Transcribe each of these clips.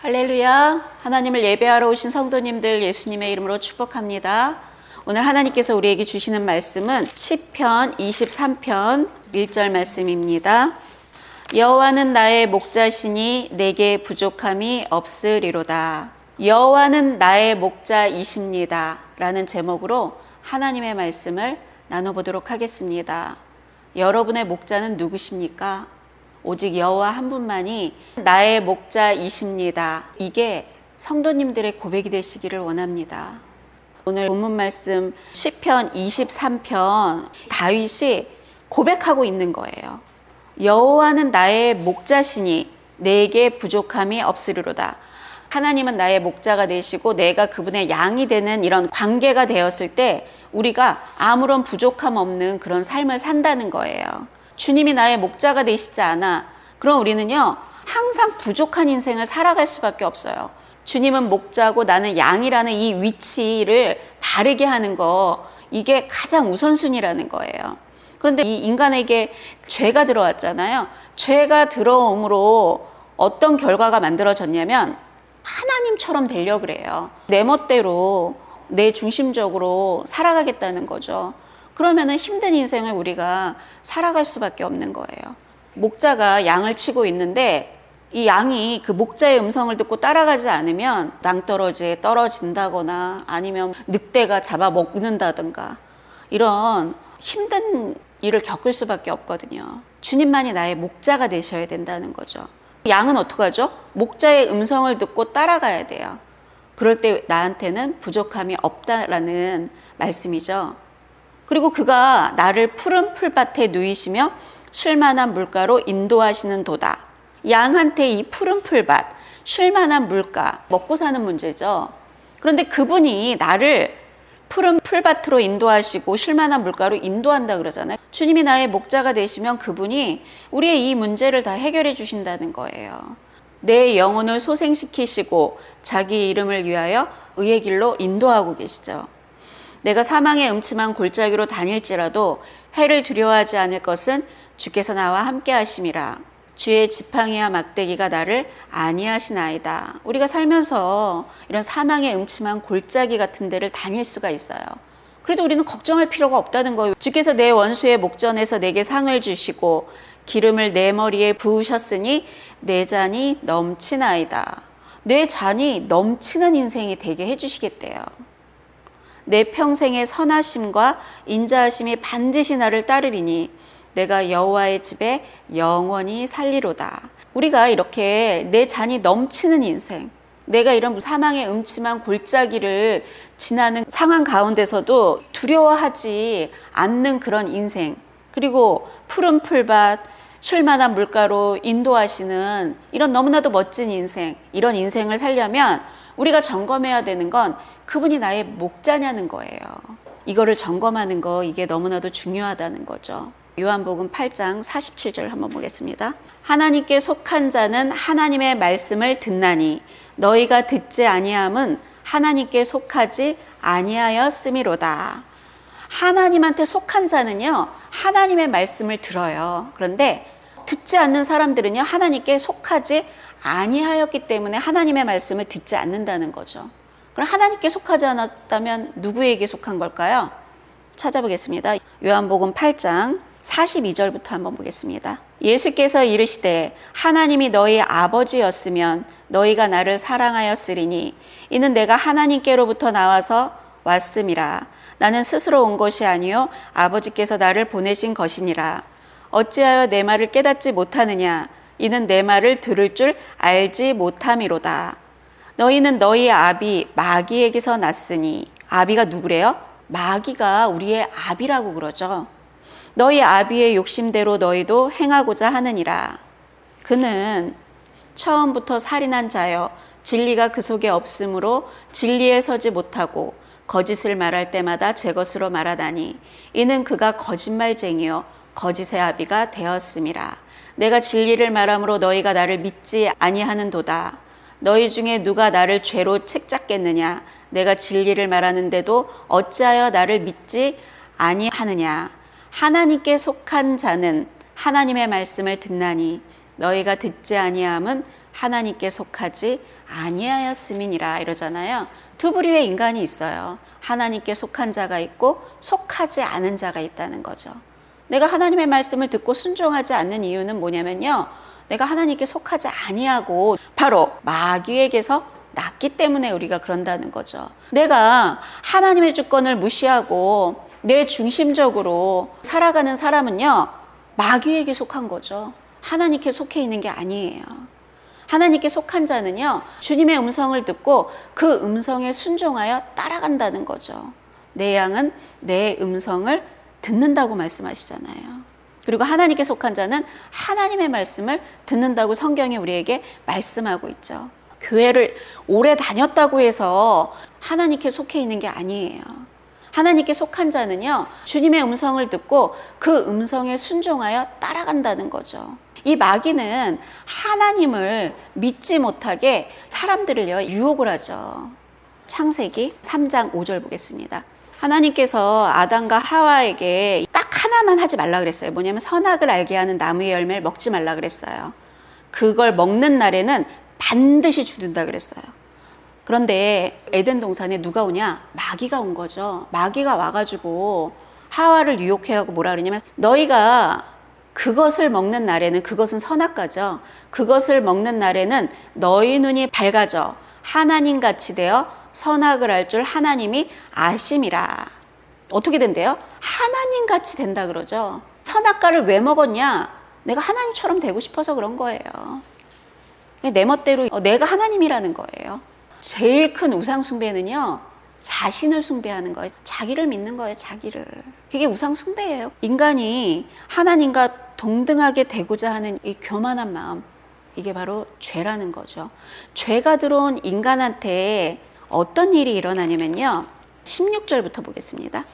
할렐루야. 하나님을 예배하러 오신 성도님들 예수님의 이름으로 축복합니다. 오늘 하나님께서 우리에게 주시는 말씀은 시편 23편 1절 말씀입니다. 여호와는 나의 목자시니 내게 부족함이 없으리로다. 여호와는 나의 목자이십니다. 라는 제목으로 하나님의 말씀을 나눠보도록 하겠습니다. 여러분의 목자는 누구십니까? 오직 여호와 한 분만이 나의 목자이십니다. 이게 성도님들의 고백이 되시기를 원합니다. 오늘 본문 말씀 시편 23편 다윗이 고백하고 있는 거예요. 여호와는 나의 목자시니 내게 부족함이 없으리로다. 하나님은 나의 목자가 되시고 내가 그분의 양이 되는 이런 관계가 되었을 때 우리가 아무런 부족함 없는 그런 삶을 산다는 거예요. 주님이 나의 목자가 되시지 않아. 그럼 우리는요, 항상 부족한 인생을 살아갈 수밖에 없어요. 주님은 목자고 나는 양이라는 이 위치를 바르게 하는 거, 이게 가장 우선순위라는 거예요. 그런데 이 인간에게 죄가 들어왔잖아요. 죄가 들어옴으로 어떤 결과가 만들어졌냐면 하나님처럼 되려고 그래요. 내 멋대로, 내 중심적으로 살아가겠다는 거죠. 그러면은 힘든 인생을 우리가 살아갈 수밖에 없는 거예요. 목자가 양을 치고 있는데 이 양이 그 목자의 음성을 듣고 따라가지 않으면 낭떠러지에 떨어진다거나 아니면 늑대가 잡아먹는다든가 이런 힘든 일을 겪을 수밖에 없거든요. 주님만이 나의 목자가 되셔야 된다는 거죠. 양은 어떡하죠? 목자의 음성을 듣고 따라가야 돼요. 그럴 때 나한테는 부족함이 없다라는 말씀이죠. 그리고 그가 나를 푸른 풀밭에 누이시며 쉴만한 물가로 인도하시는 도다. 양한테 이 푸른 풀밭, 쉴만한 물가, 먹고 사는 문제죠. 그런데 그분이 나를 푸른 풀밭으로 인도하시고 쉴만한 물가로 인도한다 그러잖아요. 주님이 나의 목자가 되시면 그분이 우리의 이 문제를 다 해결해 주신다는 거예요. 내 영혼을 소생시키시고 자기 이름을 위하여 의의 길로 인도하고 계시죠. 내가 사망의 음침한 골짜기로 다닐지라도 해를 두려워하지 않을 것은 주께서 나와 함께 하심이라. 주의 지팡이와 막대기가 나를 안위하시나이다. 우리가 살면서 이런 사망의 음침한 골짜기 같은 데를 다닐 수가 있어요. 그래도 우리는 걱정할 필요가 없다는 거예요. 주께서 내 원수의 목전에서 내게 상을 주시고 기름을 내 머리에 부으셨으니 내 잔이 넘치나이다. 내 잔이 넘치는 인생이 되게 해주시겠대요. 내 평생의 선하심과 인자하심이 반드시 나를 따르리니 내가 여호와의 집에 영원히 살리로다. 우리가 이렇게 내 잔이 넘치는 인생, 내가 이런 사망의 음침한 골짜기를 지나는 상황 가운데서도 두려워하지 않는 그런 인생, 그리고 푸른 풀밭, 쉴만한 물가로 인도하시는 이런 너무나도 멋진 인생, 이런 인생을 살려면 우리가 점검해야 되는 건 그분이 나의 목자냐는 거예요. 이거를 점검하는 거, 이게 너무나도 중요하다는 거죠. 요한복음 8장 47절 한번 보겠습니다. 하나님께 속한 자는 하나님의 말씀을 듣나니 너희가 듣지 아니함은 하나님께 속하지 아니하였음이로다. 하나님한테 속한 자는요, 하나님의 말씀을 들어요. 그런데 듣지 않는 사람들은요, 하나님께 속하지 아니하였기 때문에 하나님의 말씀을 듣지 않는다는 거죠. 그럼 하나님께 속하지 않았다면 누구에게 속한 걸까요? 찾아보겠습니다. 요한복음 8장 42절부터 한번 보겠습니다. 예수께서 이르시되 하나님이 너희 아버지였으면 너희가 나를 사랑하였으리니 이는 내가 하나님께로부터 나와서 왔음이라. 나는 스스로 온 것이 아니요 아버지께서 나를 보내신 것이니라. 어찌하여 내 말을 깨닫지 못하느냐? 이는 내 말을 들을 줄 알지 못함이로다. 너희는 너희 아비 마귀에게서 났으니. 아비가 누구래요? 마귀가 우리의 아비라고 그러죠. 너희 아비의 욕심대로 너희도 행하고자 하느니라. 그는 처음부터 살인한 자여 진리가 그 속에 없으므로 진리에 서지 못하고 거짓을 말할 때마다 제 것으로 말하다니 이는 그가 거짓말쟁이요 거짓의 아비가 되었음이라. 내가 진리를 말함으로 너희가 나를 믿지 아니하는도다. 너희 중에 누가 나를 죄로 책잡겠느냐? 내가 진리를 말하는데도 어찌하여 나를 믿지 아니하느냐? 하나님께 속한 자는 하나님의 말씀을 듣나니 너희가 듣지 아니함은 하나님께 속하지 아니하였음이니라 이러잖아요. 두 부류의 인간이 있어요. 하나님께 속한 자가 있고 속하지 않은 자가 있다는 거죠. 내가 하나님의 말씀을 듣고 순종하지 않는 이유는 뭐냐면요, 내가 하나님께 속하지 아니하고 바로 마귀에게서 났기 때문에 우리가 그런다는 거죠. 내가 하나님의 주권을 무시하고 내 중심적으로 살아가는 사람은요, 마귀에게 속한 거죠. 하나님께 속해 있는 게 아니에요. 하나님께 속한 자는요, 주님의 음성을 듣고 그 음성에 순종하여 따라간다는 거죠. 내 양은 내 음성을 듣는다고 말씀하시잖아요. 그리고 하나님께 속한 자는 하나님의 말씀을 듣는다고 성경이 우리에게 말씀하고 있죠. 교회를 오래 다녔다고 해서 하나님께 속해 있는 게 아니에요. 하나님께 속한 자는요, 주님의 음성을 듣고 그 음성에 순종하여 따라간다는 거죠. 이 마귀는 하나님을 믿지 못하게 사람들을요, 유혹을 하죠. 창세기 3장 5절 보겠습니다. 하나님께서 아담과 하와에게 딱 하나만 하지 말라 그랬어요. 뭐냐면 선악을 알게 하는 나무의 열매를 먹지 말라 그랬어요. 그걸 먹는 날에는 반드시 죽는다 그랬어요. 그런데 에덴 동산에 누가 오냐? 마귀가 온 거죠. 마귀가 와가지고 하와를 유혹해하고 뭐라 그러냐면, 너희가 그것을 먹는 날에는, 그것은 선악과죠. 그것을 먹는 날에는 너희 눈이 밝아져 하나님같이 되어 선악을 알 줄 하나님이 아심이라. 어떻게 된대요? 하나님같이 된다 그러죠. 선악과를 왜 먹었냐? 내가 하나님처럼 되고 싶어서 그런 거예요. 내 멋대로 내가 하나님이라는 거예요. 제일 큰 우상 숭배는요, 자신을 숭배하는 거예요. 자기를 믿는 거예요, 자기를. 그게 우상 숭배예요. 인간이 하나님과 동등하게 되고자 하는 이 교만한 마음, 이게 바로 죄라는 거죠. 죄가 들어온 인간한테 어떤 일이 일어나냐면요, 16절부터 보겠습니다.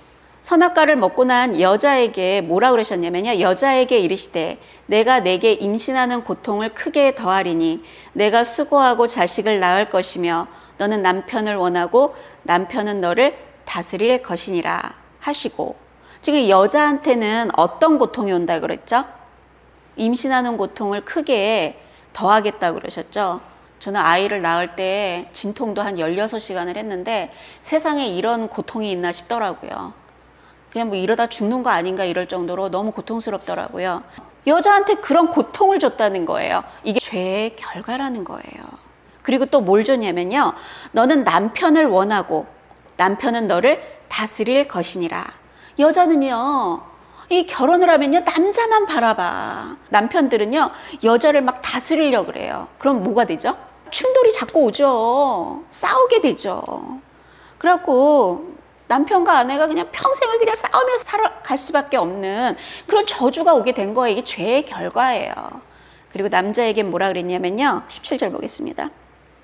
선악과를 먹고 난 여자에게 뭐라 그러셨냐면요, 여자에게 이르시되 내가 내게 임신하는 고통을 크게 더하리니 내가 수고하고 자식을 낳을 것이며 너는 남편을 원하고 남편은 너를 다스릴 것이니라 하시고, 지금 여자한테는 어떤 고통이 온다 그랬죠? 임신하는 고통을 크게 더하겠다 그러셨죠. 저는 아이를 낳을 때 진통도 한 16시간을 했는데 세상에 이런 고통이 있나 싶더라고요. 그냥 뭐 이러다 죽는 거 아닌가 이럴 정도로 너무 고통스럽더라고요. 여자한테 그런 고통을 줬다는 거예요. 이게 죄의 결과라는 거예요. 그리고 또 뭘 줬냐면요, 너는 남편을 원하고 남편은 너를 다스릴 것이니라. 여자는요, 이 결혼을 하면요, 남자만 바라봐. 남편들은요, 여자를 막 다스리려고 그래요. 그럼 뭐가 되죠? 충돌이 자꾸 오죠. 싸우게 되죠. 그래갖고 남편과 아내가 그냥 평생을 그냥 싸우면서 살아갈 수밖에 없는 그런 저주가 오게 된 거예요. 이게 죄의 결과예요. 그리고 남자에게 뭐라 그랬냐면요, 17절 보겠습니다.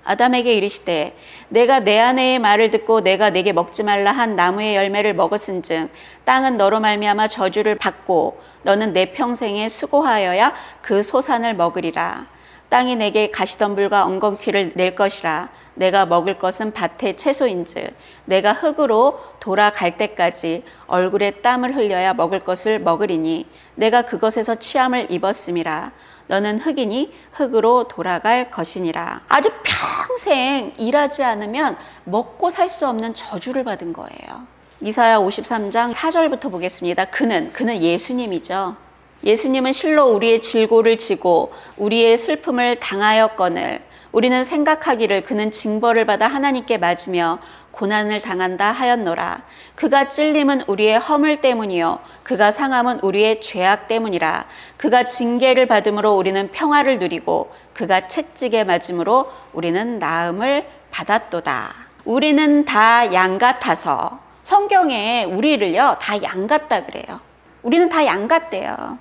아담에게 이르시되 내가 내 아내의 말을 듣고 내가 내게 먹지 말라 한 나무의 열매를 먹었은즉 땅은 너로 말미암아 저주를 받고 너는 내 평생에 수고하여야 그 소산을 먹으리라. 땅이 내게 가시덤불과 엉겅퀴를 낼 것이라. 내가 먹을 것은 밭의 채소인즉 내가 흙으로 돌아갈 때까지 얼굴에 땀을 흘려야 먹을 것을 먹으리니 내가 그것에서 취함을 입었음이라. 너는 흙이니 흙으로 돌아갈 것이니라. 아주 평생 일하지 않으면 먹고 살 수 없는 저주를 받은 거예요. 이사야 53장 4절부터 보겠습니다. 그는 예수님이죠. 예수님은 실로 우리의 질고를 지고 우리의 슬픔을 당하였거늘 우리는 생각하기를 그는 징벌을 받아 하나님께 맞으며 고난을 당한다 하였노라. 그가 찔림은 우리의 허물 때문이요 그가 상함은 우리의 죄악 때문이라. 그가 징계를 받음으로 우리는 평화를 누리고 그가 채찍에 맞음으로 우리는 나음을 받았도다. 우리는 다 양 같아서, 성경에 우리를요 다 양 같다 그래요. 우리는 다 양 같대요.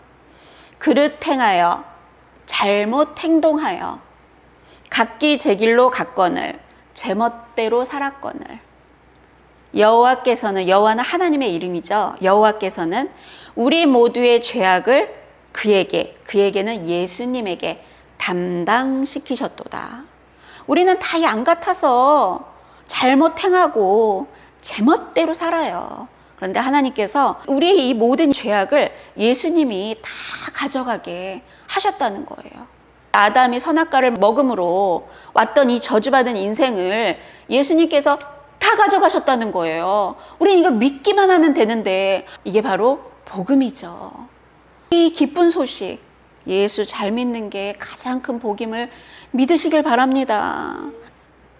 그릇 행하여 잘못 행동하여 각기 제 길로 갔거늘 제멋대로 살았거늘. 여호와께서는, 여호와는 하나님의 이름이죠. 여호와께서는 우리 모두의 죄악을 그에게는 예수님에게 담당시키셨도다. 우리는 다 양 같아서 잘못 행하고 제멋대로 살아요. 그런데 하나님께서 우리의 이 모든 죄악을 예수님이 다 가져가게 하셨다는 거예요. 아담이 선악과를 먹음으로 왔던 이 저주받은 인생을 예수님께서 다 가져가셨다는 거예요. 우리는 이거 믿기만 하면 되는데 이게 바로 복음이죠. 이 기쁜 소식, 예수 잘 믿는 게 가장 큰 복임을 믿으시길 바랍니다.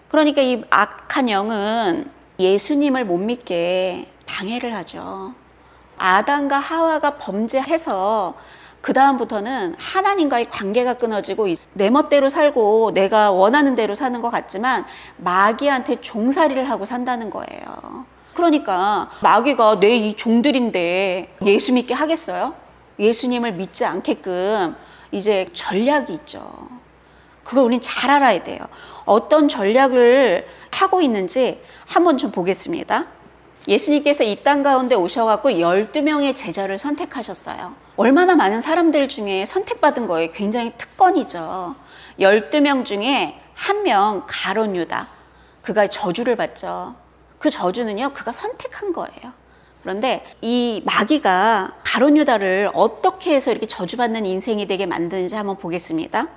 그러니까 이 악한 영은 예수님을 못 믿게 방해를 하죠. 아담과 하와가 범죄해서 그 다음부터는 하나님과의 관계가 끊어지고 내 멋대로 살고 내가 원하는 대로 사는 것 같지만 마귀한테 종살이를 하고 산다는 거예요. 그러니까 마귀가 내 이 종들인데 예수 믿게 하겠어요? 예수님을 믿지 않게끔 이제 전략이 있죠. 그걸 우린 잘 알아야 돼요. 어떤 전략을 하고 있는지 한번 좀 보겠습니다. 예수님께서 이 땅 가운데 오셔갖고 12명의 제자를 선택하셨어요. 얼마나 많은 사람들 중에 선택받은 거예요. 굉장히 특권이죠. 12명 중에 한 명 가룟 유다. 그가 저주를 받죠. 그 저주는요, 그가 선택한 거예요. 그런데 이 마귀가 가룟 유다를 어떻게 해서 이렇게 저주받는 인생이 되게 만드는지 한번 보겠습니다.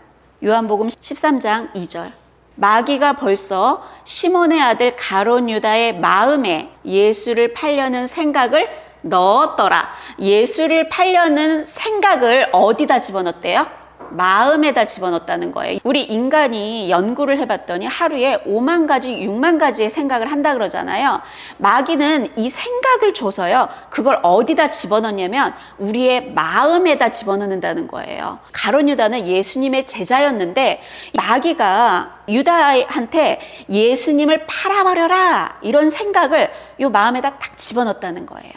요한복음 13장 2절. 마귀가 벌써 시몬의 아들 가룟 유다의 마음에 예수를 팔려는 생각을 넣었더라. 예수를 팔려는 생각을 어디다 집어넣었대요? 마음에다 집어넣었다는 거예요. 우리 인간이 연구를 해봤더니 하루에 5만 가지, 6만 가지의 생각을 한다 그러잖아요. 마귀는 이 생각을 줘서요, 그걸 어디다 집어넣냐면 우리의 마음에다 집어넣는다는 거예요. 가룟 유다는 예수님의 제자였는데 마귀가 유다한테 예수님을 팔아버려라 이런 생각을 이 마음에다 딱 집어넣었다는 거예요.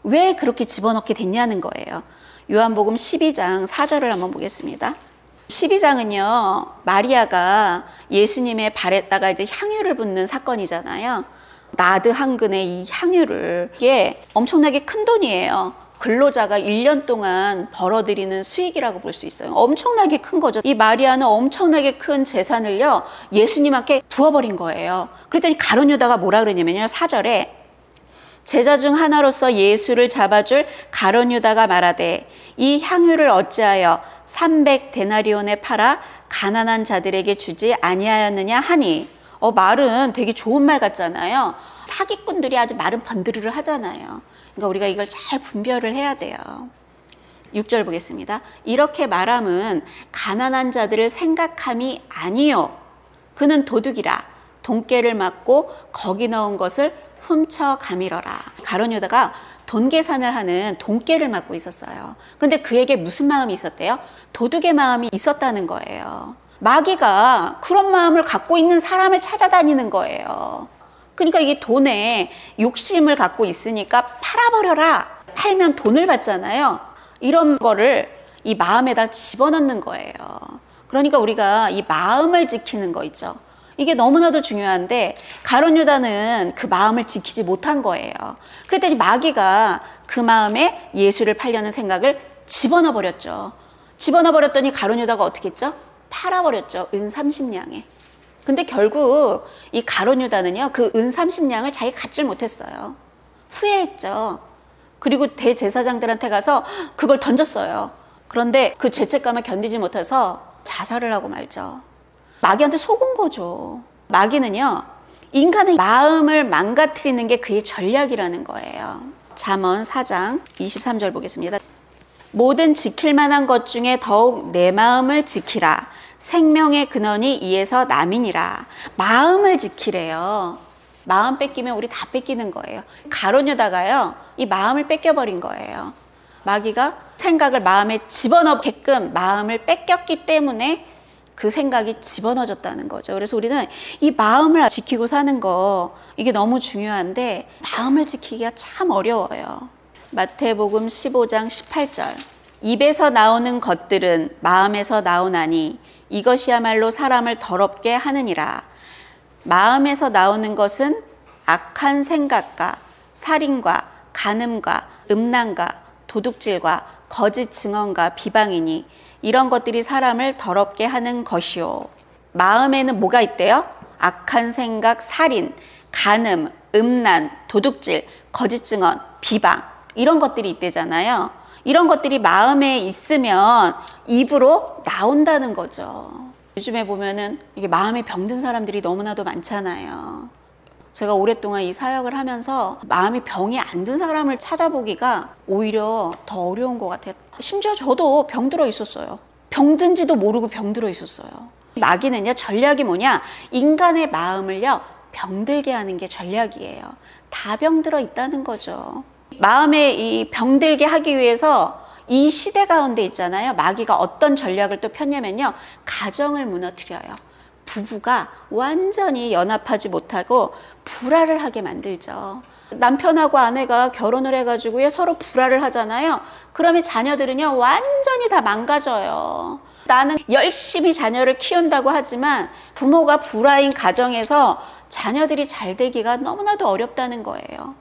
왜 그렇게 집어넣게 됐냐는 거예요. 요한복음 12장 4절을 한번 보겠습니다. 12장은요, 마리아가 예수님의 발에다가 이제 향유를 붓는 사건이잖아요. 나드 한 근의 이 향유를, 이게 엄청나게 큰 돈이에요. 근로자가 1년 동안 벌어들이는 수익이라고 볼 수 있어요. 엄청나게 큰 거죠. 이 마리아는 엄청나게 큰 재산을요, 예수님께 부어버린 거예요. 그랬더니 가룟 유다가 뭐라 그러냐면요, 4절에 제자 중 하나로서 예수를 잡아줄 가룟 유다가 말하되 이 향유를 어찌하여 300데나리온에 팔아 가난한 자들에게 주지 아니하였느냐 하니, 말은 되게 좋은 말 같잖아요. 사기꾼들이 아주 말은 번드르르 하잖아요. 그러니까 우리가 이걸 잘 분별을 해야 돼요. 6절 보겠습니다. 이렇게 말함은 가난한 자들을 생각함이 아니요 그는 도둑이라 돈깨를 맞고 거기 넣은 것을 훔쳐가미러라. 가룟 유다가 돈 계산을 하는 돈깨를 맡고 있었어요. 근데 그에게 무슨 마음이 있었대요? 도둑의 마음이 있었다는 거예요. 마귀가 그런 마음을 갖고 있는 사람을 찾아다니는 거예요. 그러니까 이게 돈에 욕심을 갖고 있으니까 팔아버려라. 팔면 돈을 받잖아요. 이런 거를 이 마음에다 집어넣는 거예요. 그러니까 우리가 이 마음을 지키는 거 있죠. 이게 너무나도 중요한데 가룟 유다는 그 마음을 지키지 못한 거예요. 그랬더니 마귀가 그 마음에 예수를 팔려는 생각을 집어넣어 버렸죠. 집어넣어 버렸더니 가룟 유다가 어떻게 했죠? 팔아버렸죠. 은 30냥에. 근데 결국 이 가룟 유다는요, 그 은 30냥을 자기 갖질 못했어요. 후회했죠. 그리고 대제사장들한테 가서 그걸 던졌어요. 그런데 그 죄책감을 견디지 못해서 자살을 하고 말죠. 마귀한테 속은 거죠. 마귀는요, 인간의 마음을 망가뜨리는 게 그의 전략이라는 거예요. 잠언 4장 23절 보겠습니다. 모든 지킬 만한 것 중에 더욱 내 마음을 지키라. 생명의 근원이 이에서 남이니라. 마음을 지키래요. 마음 뺏기면 우리 다 뺏기는 거예요. 가룟 유다가요, 이 마음을 뺏겨버린 거예요. 마귀가 생각을 마음에 집어넣게끔 마음을 뺏겼기 때문에 그 생각이 집어넣어졌다는 거죠. 그래서 우리는 이 마음을 지키고 사는 거, 이게 너무 중요한데 마음을 지키기가 참 어려워요. 마태복음 15장 18절. 입에서 나오는 것들은 마음에서 나오나니 이것이야말로 사람을 더럽게 하느니라. 마음에서 나오는 것은 악한 생각과 살인과 간음과 음란과 도둑질과 거짓 증언과 비방이니 이런 것들이 사람을 더럽게 하는 것이요. 마음에는 뭐가 있대요? 악한 생각, 살인, 간음, 음란, 도둑질, 거짓 증언, 비방, 이런 것들이 있대잖아요. 이런 것들이 마음에 있으면 입으로 나온다는 거죠. 요즘에 보면은 이게 마음이 병든 사람들이 너무나도 많잖아요. 제가 오랫동안 이 사역을 하면서 마음이 병이 안 든 사람을 찾아보기가 오히려 더 어려운 것 같아요. 심지어 저도 병들어 있었어요. 병든지도 모르고 병들어 있었어요. 마귀는요, 전략이 뭐냐? 인간의 마음을요, 병들게 하는 게 전략이에요. 다 병들어 있다는 거죠. 마음에 이 병들게 하기 위해서 이 시대 가운데 있잖아요. 마귀가 어떤 전략을 또 폈냐면요, 가정을 무너뜨려요. 부부가 완전히 연합하지 못하고 불화를 하게 만들죠. 남편하고 아내가 결혼을 해가지고 서로 불화를 하잖아요. 그러면 자녀들은요, 완전히 다 망가져요. 나는 열심히 자녀를 키운다고 하지만 부모가 불화인 가정에서 자녀들이 잘 되기가 너무나도 어렵다는 거예요.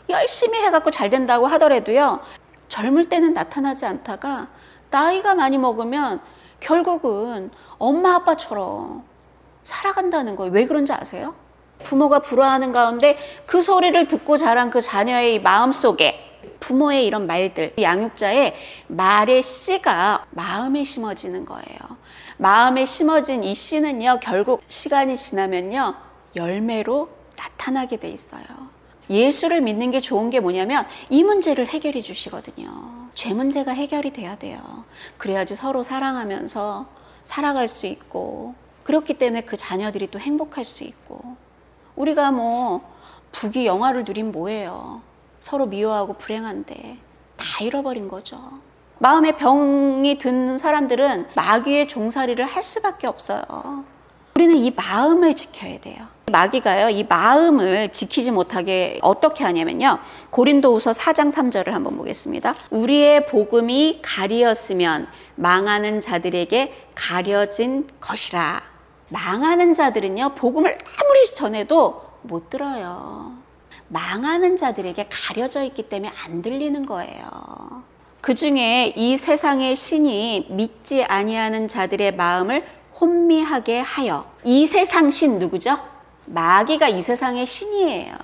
열심히 해갖고 잘 된다고 하더라도요, 젊을 때는 나타나지 않다가 나이가 많이 먹으면 결국은 엄마 아빠처럼 살아간다는 거예요. 왜 그런지 아세요? 부모가 불화하는 가운데 그 소리를 듣고 자란 그 자녀의 마음속에 부모의 이런 말들, 양육자의 말의 씨가 마음에 심어지는 거예요. 마음에 심어진 이 씨는요, 결국 시간이 지나면요, 열매로 나타나게 돼 있어요. 예수를 믿는 게 좋은 게 뭐냐면 이 문제를 해결해 주시거든요. 죄 문제가 해결이 돼야 돼요. 그래야지 서로 사랑하면서 살아갈 수 있고, 그렇기 때문에 그 자녀들이 또 행복할 수 있고. 우리가 뭐 부귀 영화를 누린 뭐예요? 서로 미워하고 불행한데 다 잃어버린 거죠. 마음에 병이 든 사람들은 마귀의 종살이를 할 수밖에 없어요. 우리는 이 마음을 지켜야 돼요. 마귀가요, 이 마음을 지키지 못하게 어떻게 하냐면요, 고린도후서 4장 3절을 한번 보겠습니다. 우리의 복음이 가리었으면 망하는 자들에게 가려진 것이라. 망하는 자들은요, 복음을 아무리 전해도 못 들어요. 망하는 자들에게 가려져 있기 때문에 안 들리는 거예요. 그 중에 이 세상의 신이 믿지 아니하는 자들의 마음을 혼미하게 하여. 이 세상 신 누구죠? 마귀가 이 세상의 신이에요.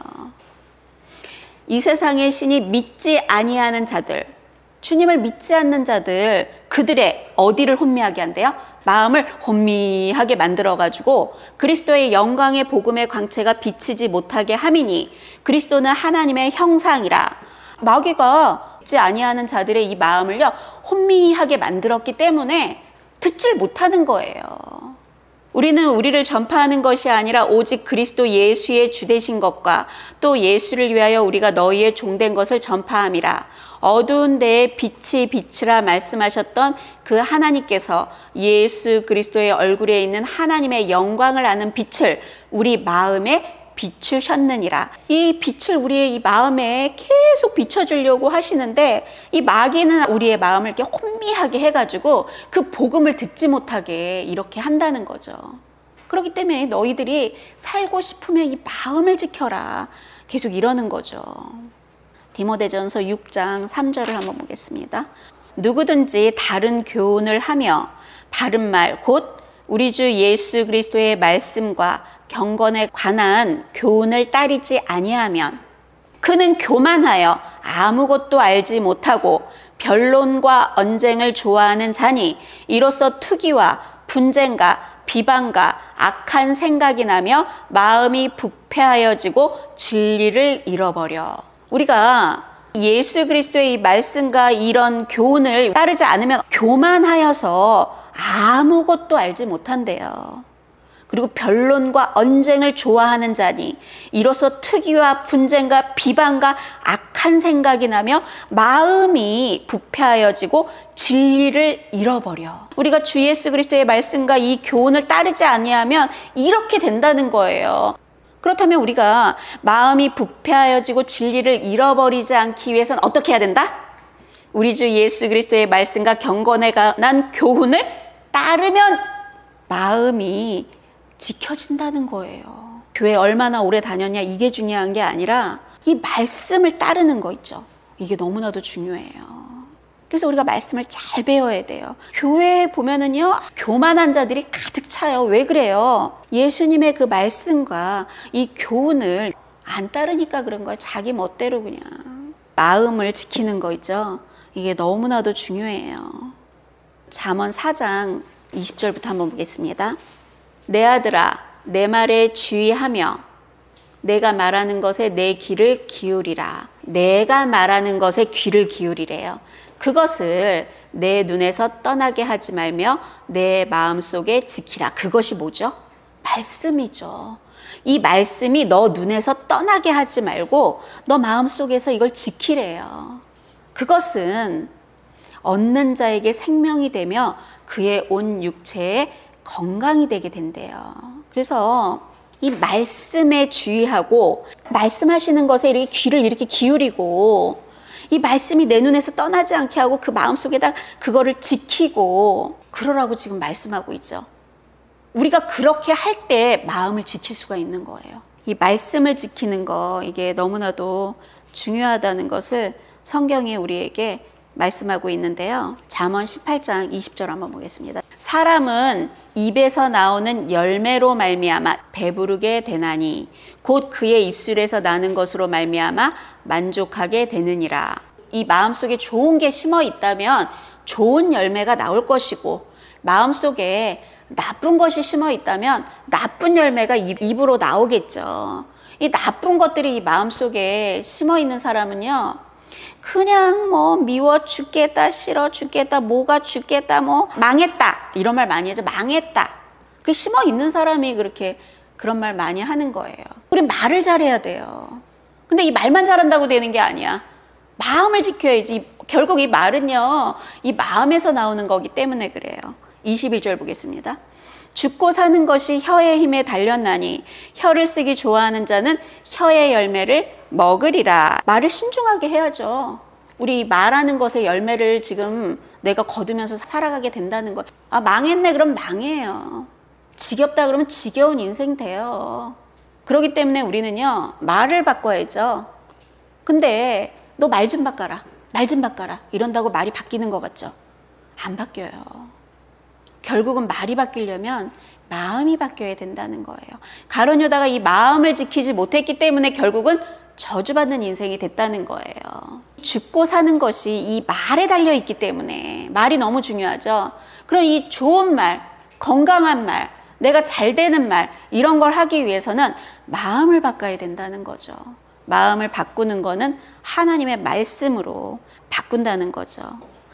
이 세상의 신이 믿지 아니하는 자들, 주님을 믿지 않는 자들, 그들의 어디를 혼미하게 한대요? 마음을 혼미하게 만들어가지고 그리스도의 영광의 복음의 광채가 비치지 못하게 함이니 그리스도는 하나님의 형상이라. 마귀가 믿지 아니하는 자들의 이 마음을요, 혼미하게 만들었기 때문에 듣질 못하는 거예요. 우리는 우리를 전파하는 것이 아니라 오직 그리스도 예수의 주되신 것과 또 예수를 위하여 우리가 너희의 종된 것을 전파함이라. 어두운 데에 빛이 비치라 말씀하셨던 그 하나님께서 예수 그리스도의 얼굴에 있는 하나님의 영광을 아는 빛을 우리 마음에 비추셨느니라. 이 빛을 우리의 이 마음에 계속 비춰주려고 하시는데 이 마귀는 우리의 마음을 이렇게 혼미하게 해가지고 그 복음을 듣지 못하게 이렇게 한다는 거죠. 그렇기 때문에 너희들이 살고 싶으면 이 마음을 지켜라. 계속 이러는 거죠. 디모데전서 6장 3절을 한번 보겠습니다. 누구든지 다른 교훈을 하며 바른 말 곧 우리 주 예수 그리스도의 말씀과 경건에 관한 교훈을 따르지 아니하면 그는 교만하여 아무것도 알지 못하고 변론과 언쟁을 좋아하는 자니 이로써 투기와 분쟁과 비방과 악한 생각이 나며 마음이 부패하여지고 진리를 잃어버려. 우리가 예수 그리스도의 이 말씀과 이런 교훈을 따르지 않으면 교만하여서 아무것도 알지 못한대요. 그리고 변론과 언쟁을 좋아하는 자니 이로써 투기와 분쟁과 비방과 악한 생각이 나며 마음이 부패하여지고 진리를 잃어버려. 우리가 주 예수 그리스도의 말씀과 이 교훈을 따르지 아니하면 이렇게 된다는 거예요. 그렇다면 우리가 마음이 부패하여지고 진리를 잃어버리지 않기 위해서는 어떻게 해야 된다? 우리 주 예수 그리스도의 말씀과 경건에 관한 교훈을 따르면 마음이 지켜진다는 거예요. 교회 얼마나 오래 다녔냐 이게 중요한 게 아니라 이 말씀을 따르는 거 있죠. 이게 너무나도 중요해요. 그래서 우리가 말씀을 잘 배워야 돼요. 교회에 보면은요, 교만한 자들이 가득 차요. 왜 그래요? 예수님의 그 말씀과 이 교훈을 안 따르니까 그런 거예요. 자기 멋대로 그냥. 마음을 지키는 거 있죠. 이게 너무나도 중요해요. 잠언 4장 20절부터 한번 보겠습니다. 내 아들아, 내 말에 주의하며 내가 말하는 것에 내 귀를 기울이라. 내가 말하는 것에 귀를 기울이래요. 그것을 내 눈에서 떠나게 하지 말며 내 마음속에 지키라. 그것이 뭐죠? 말씀이죠. 이 말씀이 너 눈에서 떠나게 하지 말고 너 마음속에서 이걸 지키래요. 그것은 얻는 자에게 생명이 되며 그의 온 육체에 건강이 되게 된대요. 그래서 이 말씀에 주의하고 말씀하시는 것에 이렇게 귀를 이렇게 기울이고 이 말씀이 내 눈에서 떠나지 않게 하고 그 마음속에다 그거를 지키고 그러라고 지금 말씀하고 있죠. 우리가 그렇게 할 때 마음을 지킬 수가 있는 거예요. 이 말씀을 지키는 거 이게 너무나도 중요하다는 것을 성경이 우리에게 말씀하고 있는데요. 잠언 18장 20절 한번 보겠습니다. 사람은 입에서 나오는 열매로 말미암아 배부르게 되나니 곧 그의 입술에서 나는 것으로 말미암아 만족하게 되느니라. 이 마음속에 좋은 게 심어 있다면 좋은 열매가 나올 것이고 마음속에 나쁜 것이 심어 있다면 나쁜 열매가 입으로 나오겠죠. 이 나쁜 것들이 이 마음속에 심어 있는 사람은요, 그냥 뭐 미워 죽겠다, 싫어 죽겠다, 뭐가 죽겠다, 뭐 망했다 이런 말 많이 하죠. 망했다. 그 심어 있는 사람이 그렇게 그런 말 많이 하는 거예요. 우리 말을 잘해야 돼요. 근데 이 말만 잘한다고 되는 게 아니야. 마음을 지켜야지. 결국 이 말은요, 이 마음에서 나오는 거기 때문에 그래요. 21절 보겠습니다. 죽고 사는 것이 혀의 힘에 달렸나니 혀를 쓰기 좋아하는 자는 혀의 열매를 먹으리라. 말을 신중하게 해야죠. 우리 말하는 것의 열매를 지금 내가 거두면서 살아가게 된다는 거. 아, 망했네 그럼 망해요. 지겹다 그러면 지겨운 인생 돼요. 그렇기 때문에 우리는요, 말을 바꿔야죠. 근데 너 말 좀 바꿔라, 말 좀 바꿔라 이런다고 말이 바뀌는 것 같죠? 안 바뀌어요. 결국은 말이 바뀌려면 마음이 바뀌어야 된다는 거예요. 가룟 유다가 이 마음을 지키지 못했기 때문에 결국은 저주받는 인생이 됐다는 거예요. 죽고 사는 것이 이 말에 달려 있기 때문에 말이 너무 중요하죠. 그럼 이 좋은 말, 건강한 말, 내가 잘 되는 말 이런 걸 하기 위해서는 마음을 바꿔야 된다는 거죠. 마음을 바꾸는 거는 하나님의 말씀으로 바꾼다는 거죠.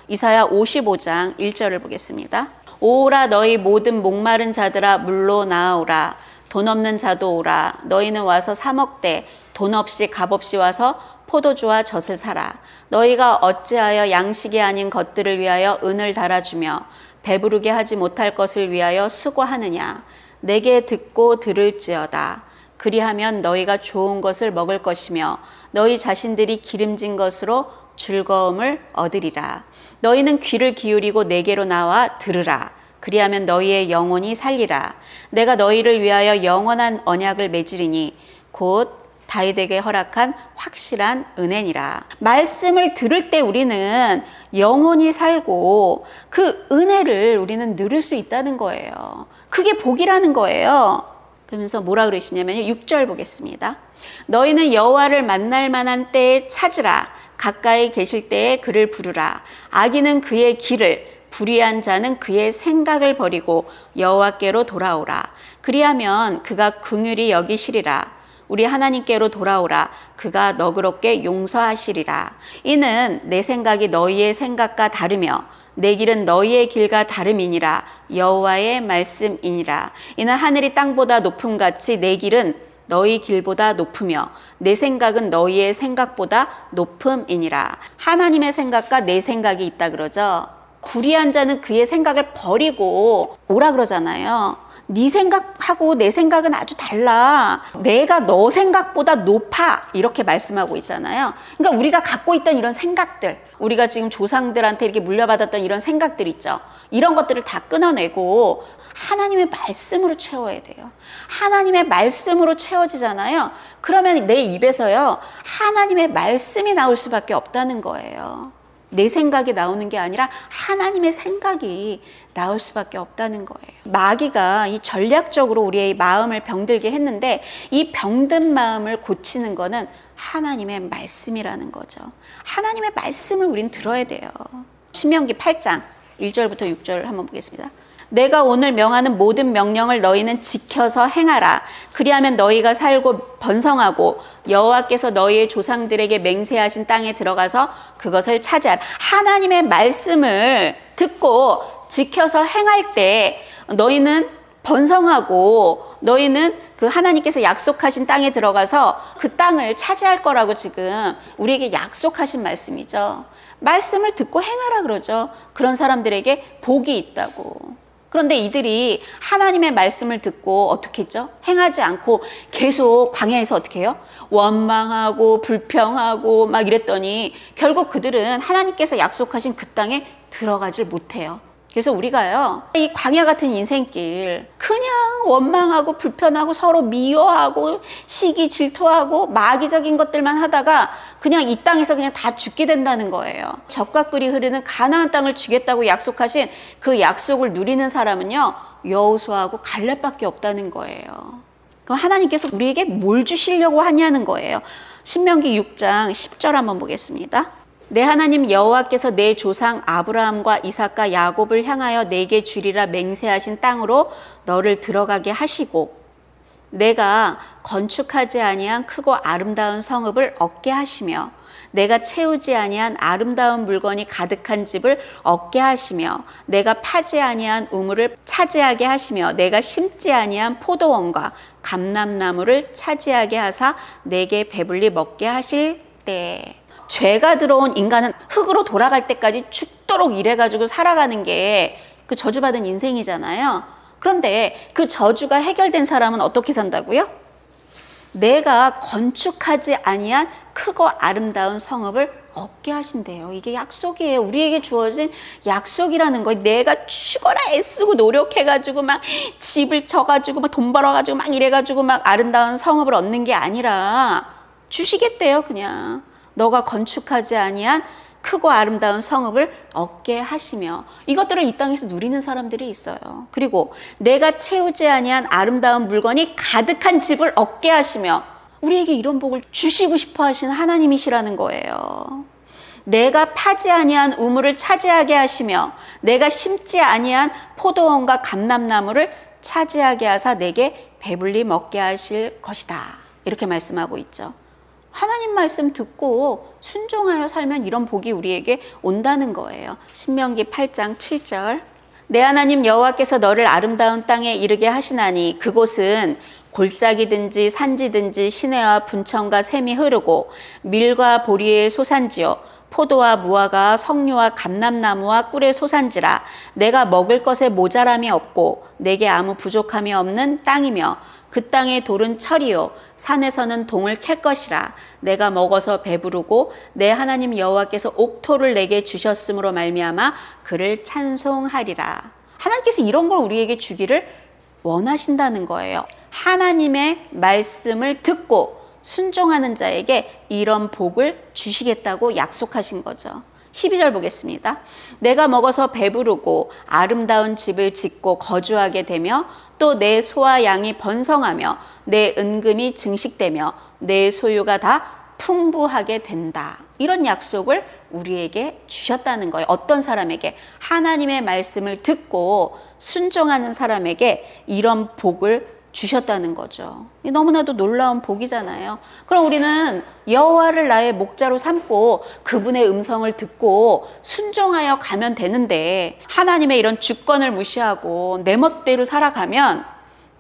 이사야 55장 1절을 보겠습니다. 오라 너희 모든 목마른 자들아 물로 나아오라. 돈 없는 자도 오라. 너희는 와서 사 먹되 돈 없이 값 없이 와서 포도주와 젖을 사라. 너희가 어찌하여 양식이 아닌 것들을 위하여 은을 달아주며 배부르게 하지 못할 것을 위하여 수고하느냐. 내게 듣고 들을지어다. 그리하면 너희가 좋은 것을 먹을 것이며 너희 자신들이 기름진 것으로 즐거움을 얻으리라. 너희는 귀를 기울이고 내게로 나와 들으라. 그리하면 너희의 영혼이 살리라. 내가 너희를 위하여 영원한 언약을 맺으리니 곧 다윗에게 허락한 확실한 은혜니라. 말씀을 들을 때 우리는 영혼이 살고 그 은혜를 우리는 누릴 수 있다는 거예요. 그게 복이라는 거예요. 그러면서 뭐라 그러시냐면요. 6절 보겠습니다. 너희는 여호와를 만날 만한 때에 찾으라. 가까이 계실 때에 그를 부르라. 악인은 그의 길을, 불의한 자는 그의 생각을 버리고 여호와께로 돌아오라. 그리하면 그가 긍휼히 여기시리라. 우리 하나님께로 돌아오라. 그가 너그럽게 용서하시리라. 이는 내 생각이 너희의 생각과 다르며 내 길은 너희의 길과 다름이니라. 여호와의 말씀이니라. 이는 하늘이 땅보다 높음같이 내 길은 너희 길보다 높으며 내 생각은 너희의 생각보다 높음이니라. 하나님의 생각과 내 생각이 있다 그러죠. 불의한 자는 그의 생각을 버리고 오라 그러잖아요. 네 생각하고 내 생각은 아주 달라. 내가 너 생각보다 높아. 이렇게 말씀하고 있잖아요. 그러니까 우리가 갖고 있던 이런 생각들, 우리가 지금 조상들한테 이렇게 물려받았던 이런 생각들 있죠. 이런 것들을 다 끊어내고 하나님의 말씀으로 채워야 돼요. 하나님의 말씀으로 채워지잖아요. 그러면 내 입에서요, 하나님의 말씀이 나올 수밖에 없다는 거예요. 내 생각이 나오는 게 아니라 하나님의 생각이 나올 수밖에 없다는 거예요. 마귀가 이 전략적으로 우리의 마음을 병들게 했는데 이 병든 마음을 고치는 거는 하나님의 말씀이라는 거죠. 하나님의 말씀을 우린 들어야 돼요. 신명기 8장 1절부터 6절 한번 보겠습니다. 내가 오늘 명하는 모든 명령을 너희는 지켜서 행하라. 그리하면 너희가 살고 번성하고 여호와께서 너희의 조상들에게 맹세하신 땅에 들어가서 그것을 차지하라. 하나님의 말씀을 듣고 지켜서 행할 때 너희는 번성하고 너희는 그 하나님께서 약속하신 땅에 들어가서 그 땅을 차지할 거라고 지금 우리에게 약속하신 말씀이죠. 말씀을 듣고 행하라 그러죠. 그런 사람들에게 복이 있다고. 그런데 이들이 하나님의 말씀을 듣고 어떻게 했죠? 행하지 않고 계속 광야에서 어떻게 해요? 원망하고 불평하고 막 이랬더니 결국 그들은 하나님께서 약속하신 그 땅에 들어가질 못해요. 그래서 우리가요, 이 광야 같은 인생길 그냥 원망하고 불편하고 서로 미워하고 시기 질투하고 마귀적인 것들만 하다가 그냥 이 땅에서 그냥 다 죽게 된다는 거예요. 젖과 꿀이 흐르는 가나안 땅을 주겠다고 약속하신 그 약속을 누리는 사람은요, 여호수아하고 갈렙밖에 없다는 거예요. 그럼 하나님께서 우리에게 뭘 주시려고 하냐는 거예요. 신명기 6장 10절 한번 보겠습니다. 내 하나님 여호와께서 내 조상 아브라함과 이삭과 야곱을 향하여 내게 주리라 맹세하신 땅으로 너를 들어가게 하시고 내가 건축하지 아니한 크고 아름다운 성읍을 얻게 하시며 내가 채우지 아니한 아름다운 물건이 가득한 집을 얻게 하시며 내가 파지 아니한 우물을 차지하게 하시며 내가 심지 아니한 포도원과 감람나무를 차지하게 하사 내게 배불리 먹게 하실 때. 죄가 들어온 인간은 흙으로 돌아갈 때까지 죽도록 일해가지고 살아가는 게 그 저주받은 인생이잖아요. 그런데 그 저주가 해결된 사람은 어떻게 산다고요? 내가 건축하지 아니한 크고 아름다운 성읍을 얻게 하신대요. 이게 약속이에요. 우리에게 주어진 약속이라는 거예요. 내가 죽어라 애쓰고 노력해가지고 막 집을 쳐가지고 막 돈 벌어가지고 막 이래가지고 막 아름다운 성읍을 얻는 게 아니라 주시겠대요. 그냥 너가 건축하지 아니한 크고 아름다운 성읍을 얻게 하시며 이것들을 이 땅에서 누리는 사람들이 있어요. 그리고 내가 채우지 아니한 아름다운 물건이 가득한 집을 얻게 하시며 우리에게 이런 복을 주시고 싶어 하시는 하나님이시라는 거예요. 내가 파지 아니한 우물을 차지하게 하시며 내가 심지 아니한 포도원과 감람나무를 차지하게 하사 내게 배불리 먹게 하실 것이다. 이렇게 말씀하고 있죠. 하나님 말씀 듣고 순종하여 살면 이런 복이 우리에게 온다는 거예요. 신명기 8장 7절. 내 하나님 여호와께서 너를 아름다운 땅에 이르게 하시나니 그곳은 골짜기든지 산지든지 시내와 분천과 샘이 흐르고 밀과 보리의 소산지요 포도와 무화과 석류와 감람나무와 꿀의 소산지라. 내가 먹을 것에 모자람이 없고 내게 아무 부족함이 없는 땅이며 그 땅의 돌은 철이요 산에서는 동을 캘 것이라. 내가 먹어서 배부르고 내 하나님 여호와께서 옥토를 내게 주셨으므로 말미암아 그를 찬송하리라. 하나님께서 이런 걸 우리에게 주기를 원하신다는 거예요. 하나님의 말씀을 듣고 순종하는 자에게 이런 복을 주시겠다고 약속하신 거죠. 12절 보겠습니다. 내가 먹어서 배부르고 아름다운 집을 짓고 거주하게 되며 또 내 소와 양이 번성하며 내 은금이 증식되며 내 소유가 다 풍부하게 된다. 이런 약속을 우리에게 주셨다는 거예요. 어떤 사람에게? 하나님의 말씀을 듣고 순종하는 사람에게 이런 복을 주셨다는 거죠. 너무나도 놀라운 복이잖아요. 그럼 우리는 여호와를 나의 목자로 삼고 그분의 음성을 듣고 순종하여 가면 되는데 하나님의 이런 주권을 무시하고 내 멋대로 살아가면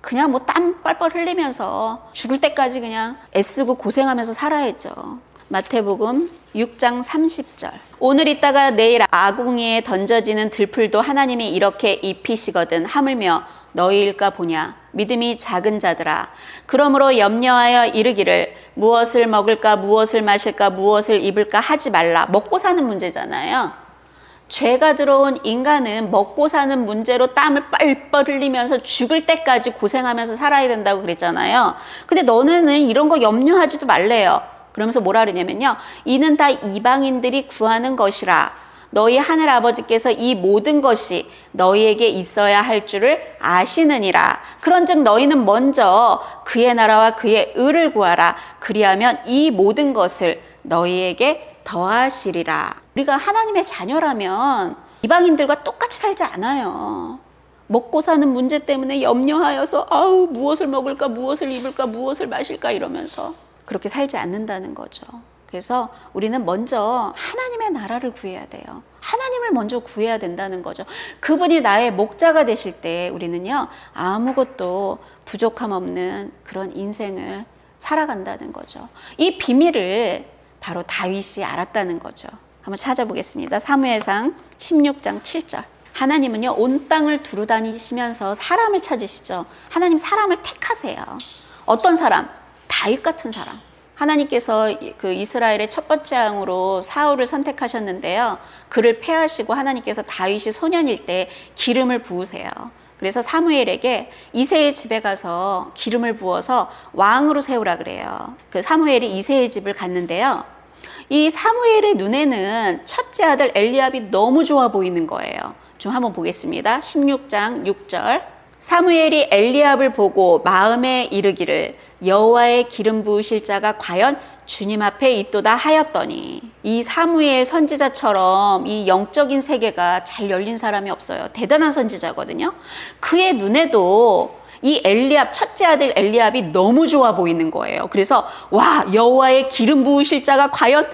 그냥 뭐 땀 뻘뻘 흘리면서 죽을 때까지 그냥 애쓰고 고생하면서 살아야죠. 마태복음 6장 30절. 오늘 있다가 내일 아궁이에 던져지는 들풀도 하나님이 이렇게 입히시거든 하물며 너희일까 보냐. 믿음이 작은 자들아. 그러므로 염려하여 이르기를 무엇을 먹을까 무엇을 마실까 무엇을 입을까 하지 말라. 먹고 사는 문제잖아요. 죄가 들어온 인간은 먹고 사는 문제로 땀을 뻘뻘 흘리면서 죽을 때까지 고생하면서 살아야 된다고 그랬잖아요. 근데 너네는 이런 거 염려하지도 말래요. 그러면서 뭐라 그러냐면요. 이는 다 이방인들이 구하는 것이라. 너희 하늘 아버지께서 이 모든 것이 너희에게 있어야 할 줄을 아시느니라. 그런즉 너희는 먼저 그의 나라와 그의 의를 구하라. 그리하면 이 모든 것을 너희에게 더하시리라. 우리가 하나님의 자녀라면 이방인들과 똑같이 살지 않아요. 먹고 사는 문제 때문에 염려하여서 아우 무엇을 먹을까, 무엇을 입을까, 무엇을 마실까 이러면서 그렇게 살지 않는다는 거죠. 그래서 우리는 먼저 하나님의 나라를 구해야 돼요. 하나님을 먼저 구해야 된다는 거죠. 그분이 나의 목자가 되실 때 우리는요, 아무것도 부족함 없는 그런 인생을 살아간다는 거죠. 이 비밀을 바로 다윗이 알았다는 거죠. 한번 찾아보겠습니다. 사무엘상 16장 7절. 하나님은요, 온 땅을 두루 다니시면서 사람을 찾으시죠. 하나님 사람을 택하세요. 어떤 사람? 다윗 같은 사람. 하나님께서 그 이스라엘의 첫 번째 왕으로 사울을 선택하셨는데요. 그를 패하시고 하나님께서 다윗이 소년일 때 기름을 부으세요. 그래서 사무엘에게 이새의 집에 가서 기름을 부어서 왕으로 세우라 그래요. 그 사무엘이 이새의 집을 갔는데요. 이 사무엘의 눈에는 첫째 아들 엘리압이 너무 좋아 보이는 거예요. 좀 한번 보겠습니다. 16장 6절. 사무엘이 엘리압을 보고 마음에 이르기를 여호와의 기름 부으실 자가 과연 주님 앞에 있도다 하였더니, 이 사무엘 선지자처럼 이 영적인 세계가 잘 열린 사람이 없어요. 대단한 선지자거든요. 그의 눈에도 이 엘리압, 첫째 아들 엘리압이 너무 좋아 보이는 거예요. 그래서 와, 여호와의 기름 부으실 자가 과연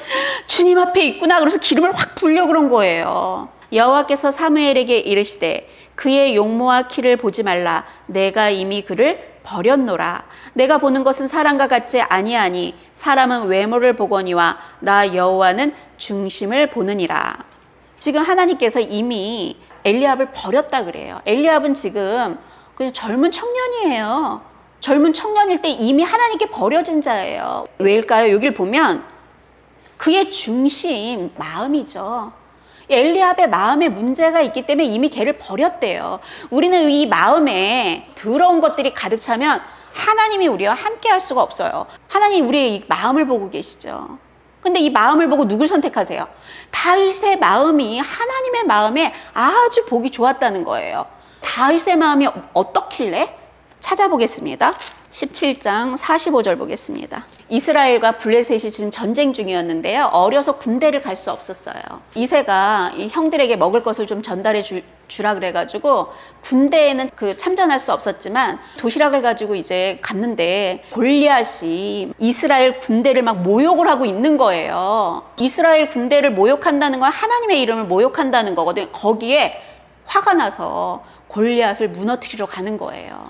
주님 앞에 있구나. 그래서 기름을 확 부으려고 그런 거예요. 여호와께서 사무엘에게 이르시되 그의 용모와 키를 보지 말라. 내가 이미 그를 버렸노라. 내가 보는 것은 사람과 같지 아니하니 사람은 외모를 보거니와 나 여호와는 중심을 보느니라. 지금 하나님께서 이미 엘리압을 버렸다 그래요. 엘리압은 지금 그냥 젊은 청년이에요. 젊은 청년일 때 이미 하나님께 버려진 자예요. 왜일까요? 여기를 보면 그의 중심, 마음이죠. 엘리압의 마음에 문제가 있기 때문에 이미 걔를 버렸대요. 우리는 이 마음에 더러운 것들이 가득 차면 하나님이 우리와 함께 할 수가 없어요. 하나님 우리의 이 마음을 보고 계시죠. 근데 이 마음을 보고 누굴 선택하세요? 다윗의 마음이 하나님의 마음에 아주 보기 좋았다는 거예요. 다윗의 마음이 어떻길래? 찾아보겠습니다. 17장 45절 보겠습니다. 이스라엘과 블레셋이 지금 전쟁 중이었는데요. 어려서 군대를 갈 수 없었어요. 이새가 이 형들에게 먹을 것을 좀 전달해 주라 그래가지고 군대에는 참전할 수 없었지만 도시락을 가지고 이제 갔는데 골리앗이 이스라엘 군대를 막 모욕을 하고 있는 거예요. 이스라엘 군대를 모욕한다는 건 하나님의 이름을 모욕한다는 거거든요. 거기에 화가 나서 골리앗을 무너뜨리러 가는 거예요.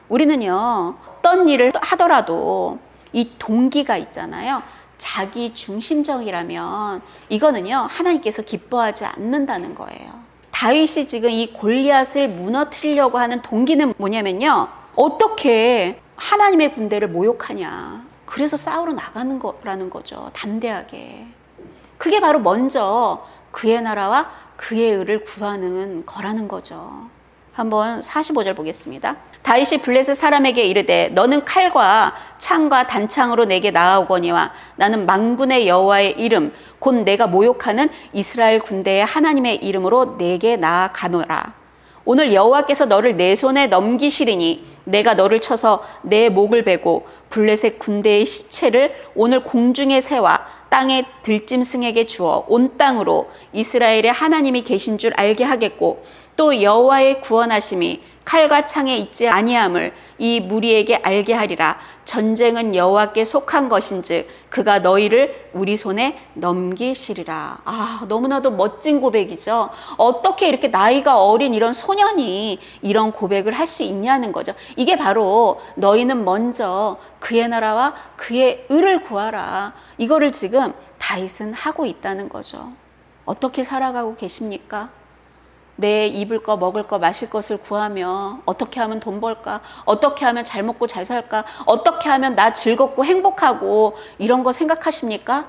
우리는요, 어떤 일을 하더라도 이 동기가 있잖아요. 자기 중심적이라면 이거는요, 하나님께서 기뻐하지 않는다는 거예요. 다윗이 지금 이 골리앗을 무너뜨리려고 하는 동기는 뭐냐면요, 어떻게 하나님의 군대를 모욕하냐. 그래서 싸우러 나가는 거라는 거죠. 담대하게. 그게 바로 먼저 그의 나라와 그의 의를 구하는 거라는 거죠. 한번 45절 보겠습니다. 다윗이 블레셋 사람에게 이르되 너는 칼과 창과 단창으로 내게 나아오거니와 나는 만군의 여호와의 이름 곧 내가 모욕하는 이스라엘 군대의 하나님의 이름으로 내게 나아가노라. 오늘 여호와께서 너를 내 손에 넘기시리니 내가 너를 쳐서 내 목을 베고 블레셋 군대의 시체를 오늘 공중의 새와 땅의 들짐승에게 주어 온 땅으로 이스라엘의 하나님이 계신 줄 알게 하겠고 또 여호와의 구원하심이 칼과 창에 있지 아니함을 이 무리에게 알게 하리라. 전쟁은 여호와께 속한 것인즉 그가 너희를 우리 손에 넘기시리라. 아, 너무나도 멋진 고백이죠. 어떻게 이렇게 나이가 어린 이런 소년이 이런 고백을 할 수 있냐는 거죠. 이게 바로 너희는 먼저 그의 나라와 그의 의를 구하라. 이거를 지금 다윗은 하고 있다는 거죠. 어떻게 살아가고 계십니까? 내 입을 거 먹을 거 마실 것을 구하며 어떻게 하면 돈 벌까? 어떻게 하면 잘 먹고 잘 살까? 어떻게 하면 나 즐겁고 행복하고 이런 거 생각하십니까?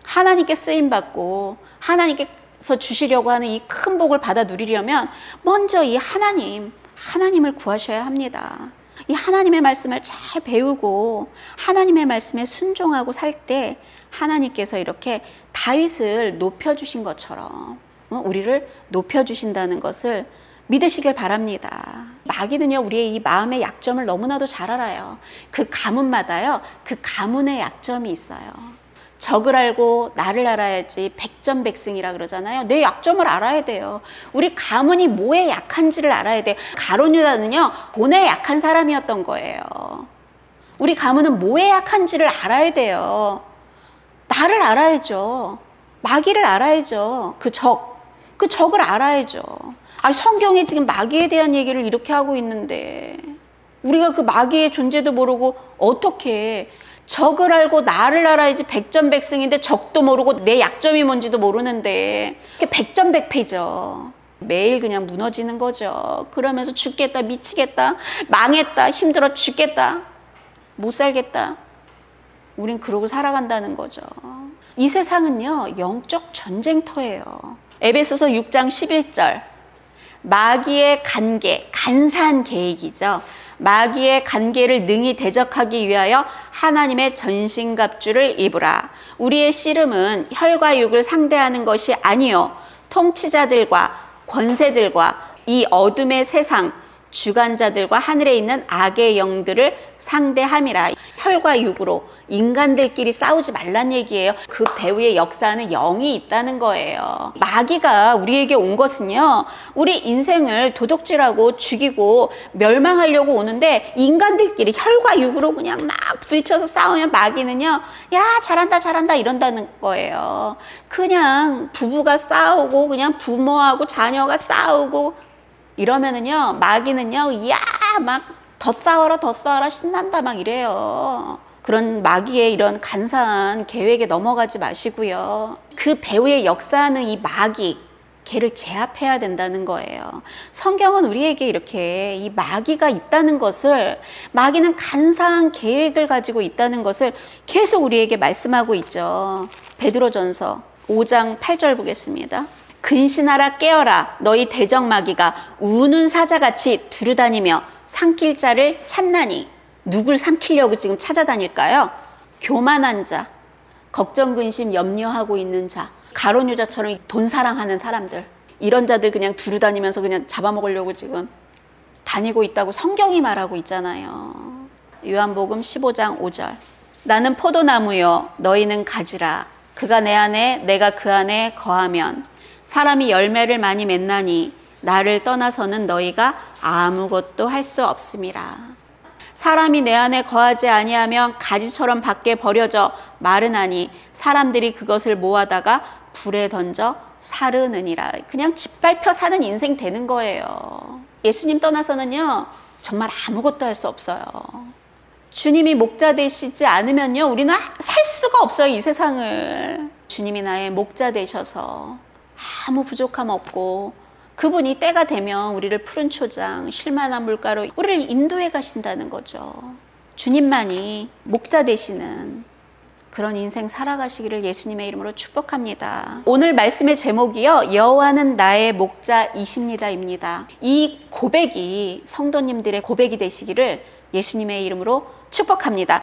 하나님께 쓰임받고 하나님께서 주시려고 하는 이 큰 복을 받아 누리려면 먼저 이 하나님을 구하셔야 합니다. 이 하나님의 말씀을 잘 배우고 하나님의 말씀에 순종하고 살 때 하나님께서 이렇게 다윗을 높여주신 것처럼 우리를 높여주신다는 것을 믿으시길 바랍니다. 마귀는요, 우리의 이 마음의 약점을 너무나도 잘 알아요. 그 가문마다요, 그 가문의 약점이 있어요. 적을 알고 나를 알아야지 백전백승이라 그러잖아요. 내 약점을 알아야 돼요. 우리 가문이 뭐에 약한지를 알아야 돼요. 가룟 유다는요, 돈에 약한 사람이었던 거예요. 우리 가문은 뭐에 약한지를 알아야 돼요. 나를 알아야죠. 마귀를 알아야죠. 그 적을 알아야죠. 성경에 지금 마귀에 대한 얘기를 이렇게 하고 있는데 우리가 그 마귀의 존재도 모르고 어떻게 적을 알고 나를 알아야지 백전백승인데 적도 모르고 내 약점이 뭔지도 모르는데 백전백패죠. 매일 그냥 무너지는 거죠. 그러면서 죽겠다, 미치겠다, 망했다, 힘들어 죽겠다, 못 살겠다. 우린 그러고 살아간다는 거죠. 이 세상은요, 영적 전쟁터예요. 에베소서 6장 11절. 마귀의 간계, 간사한 계획이죠. 마귀의 간계를 능히 대적하기 위하여 하나님의 전신갑주를 입으라. 우리의 씨름은 혈과 육을 상대하는 것이 아니요 통치자들과 권세들과 이 어둠의 세상 주관자들과 하늘에 있는 악의 영들을 상대함이라. 혈과 육으로 인간들끼리 싸우지 말란 얘기예요. 그 배후의 역사는 영이 있다는 거예요. 마귀가 우리에게 온 것은요, 우리 인생을 도둑질하고 죽이고 멸망하려고 오는데 인간들끼리 혈과 육으로 그냥 막 부딪혀서 싸우면 마귀는요, 야 잘한다 잘한다 이런다는 거예요. 그냥 부부가 싸우고 그냥 부모하고 자녀가 싸우고 이러면은요, 마귀는요, 야 막 더 싸워라 신난다 막 이래요. 그런 마귀의 이런 간사한 계획에 넘어가지 마시고요. 그 배후의 역사하는 이 마귀, 걔를 제압해야 된다는 거예요. 성경은 우리에게 이렇게 이 마귀가 있다는 것을, 마귀는 간사한 계획을 가지고 있다는 것을 계속 우리에게 말씀하고 있죠. 베드로전서 5장 8절 보겠습니다. 근신하라 깨어라 너희 대적 마귀가 우는 사자같이 두루다니며 삼킬 자를 찾나니. 누굴 삼키려고 지금 찾아다닐까요? 교만한 자, 걱정 근심 염려하고 있는 자, 가룟 유다처럼 돈 사랑하는 사람들, 이런 자들 그냥 두루다니면서 그냥 잡아먹으려고 지금 다니고 있다고 성경이 말하고 있잖아요. 요한복음 15장 5절. 나는 포도나무요 너희는 가지라. 그가 내 안에 내가 그 안에 거하면 사람이 열매를 많이 맺나니 나를 떠나서는 너희가 아무것도 할 수 없음이라. 사람이 내 안에 거하지 아니하면 가지처럼 밖에 버려져 마르나니 사람들이 그것을 모아다가 불에 던져 사르느니라. 그냥 짓밟혀 사는 인생 되는 거예요. 예수님 떠나서는요, 정말 아무것도 할 수 없어요. 주님이 목자 되시지 않으면요, 우리는 살 수가 없어요, 이 세상을. 주님이 나의 목자 되셔서 아무 부족함 없고 그분이 때가 되면 우리를 푸른 초장, 쉴만한 물가로 우리를 인도해 가신다는 거죠. 주님만이 목자 되시는 그런 인생 살아가시기를 예수님의 이름으로 축복합니다. 오늘 말씀의 제목이요, 여호와는 나의 목자이십니다입니다. 이 고백이 성도님들의 고백이 되시기를 예수님의 이름으로 축복합니다.